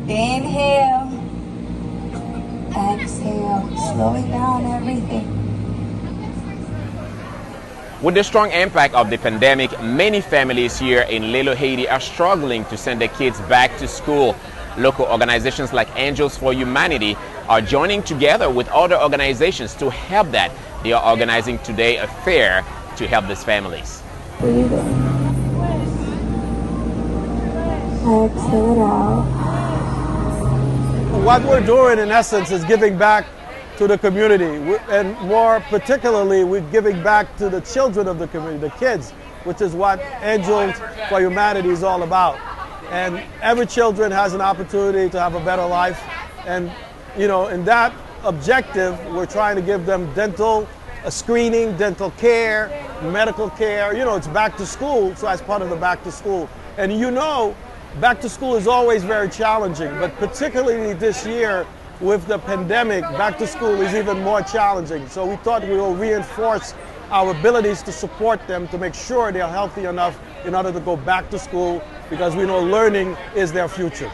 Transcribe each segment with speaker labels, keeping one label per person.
Speaker 1: Inhale. Exhale. Slowing down everything.
Speaker 2: With the strong impact of the pandemic, many families here in Little Haiti are struggling to send their kids back to school. Local organizations like Angels for Humanity are joining together with other organizations to help that. They are organizing today a fair to help these families.
Speaker 1: Breathe in. Exhale it out.
Speaker 3: What we're doing in essence is giving back to the community, and more particularly we're giving back to the children of the community, the kids, which is what Angels for Humanity is all about. And every children has an opportunity to have a better life, and in that objective we're trying to give them dental screening, dental care, medical care. It's back to school, so as part of the back to school. And back to school is always very challenging, but particularly this year with the pandemic, back to school is even more challenging. So we thought we will reinforce our abilities to support them to make sure they're healthy enough in order to go back to school, because we know learning is their future.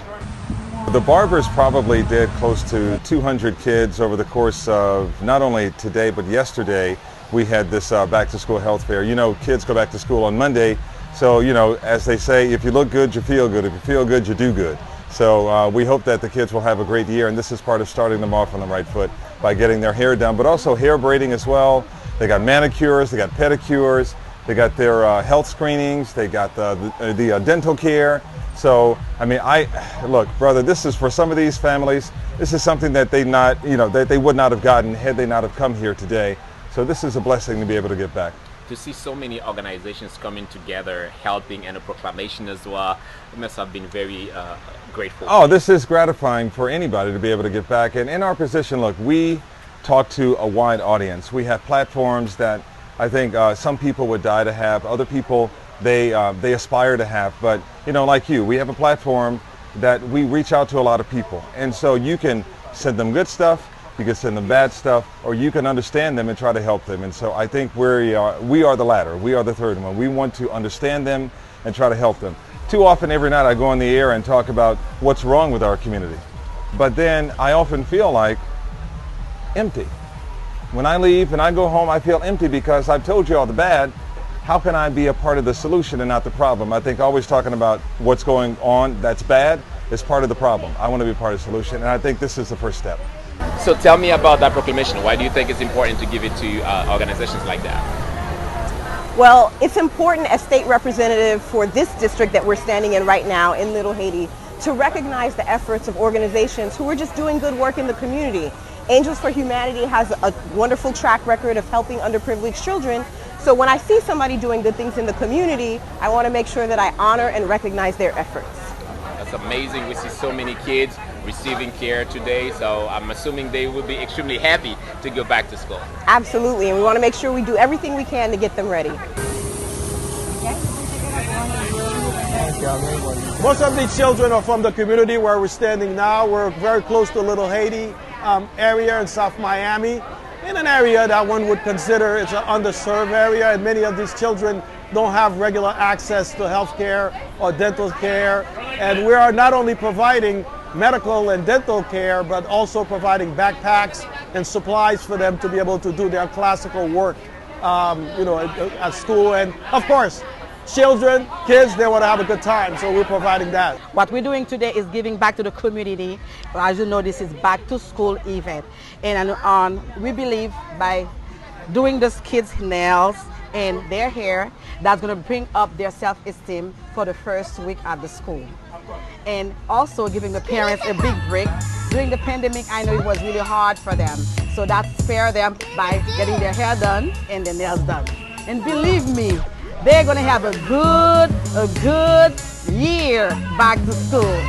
Speaker 4: The barbers probably did close to 200 kids over the course of not only today but yesterday. We had this back to school health fair. Kids go back to school on Monday, so as they say, if you look good, you feel good. If you feel good, you do good. So we hope that the kids will have a great year, and this is part of starting them off on the right foot by getting their hair done, but also hair braiding as well. They got manicures, they got pedicures, they got their health screenings, they got the dental care. So, look, brother, this is for some of these families, this is something that they would not have gotten had they not have come here today. So this is a blessing to be able to get back.
Speaker 2: To see so many organizations coming together, helping, and a proclamation as well, it must have been very grateful.
Speaker 4: Oh, this is gratifying for anybody to be able to get back. And in our position, look, we talk to a wide audience. We have platforms that I think some people would die to have, other people they aspire to have. But like you, we have a platform that we reach out to a lot of people, and so you can send them good stuff, you can send them bad stuff, or you can understand them and try to help them. And so I think we are the latter. We are the third one. We want to understand them and try to help them. Too often every night I go on the air and talk about what's wrong with our community, but then I often feel like empty. When I leave and I go home, I feel empty because I've told you all the bad. How can I be a part of the solution and not the problem? I think always talking about what's going on that's bad is part of the problem. I want to be part of the solution, and I think this is the first step.
Speaker 2: So tell me about that proclamation. Why do you think it's important to give it to organizations like that?
Speaker 5: Well, it's important as state representative for this district that we're standing in right now in Little Haiti to recognize the efforts of organizations who are just doing good work in the community. Angels for Humanity has a wonderful track record of helping underprivileged children. So when I see somebody doing good things in the community, I want to make sure that I honor and recognize their efforts.
Speaker 2: That's amazing. We see so many kids receiving care today, so I'm assuming they will be extremely happy to go back to school.
Speaker 5: Absolutely, and we want to make sure we do everything we can to get them ready.
Speaker 3: Most of these children are from the community where we're standing now. We're very close to Little Haiti area in South Miami, in an area that one would consider it's an underserved area, and many of these children don't have regular access to health care or dental care. And we are not only providing medical and dental care, but also providing backpacks and supplies for them to be able to do their classical work, at school. And of course, children, kids, they want to have a good time, so we're providing that.
Speaker 6: What we're doing today is giving back to the community. As you know, this is back to school event. And we believe by doing these kids' nails and their hair, that's going to bring up their self-esteem for the first week at the school. And also giving the parents a big break. During the pandemic, I know it was really hard for them. So that's fair them by getting their hair done and their nails done. And believe me, they're going to have a good year back to school.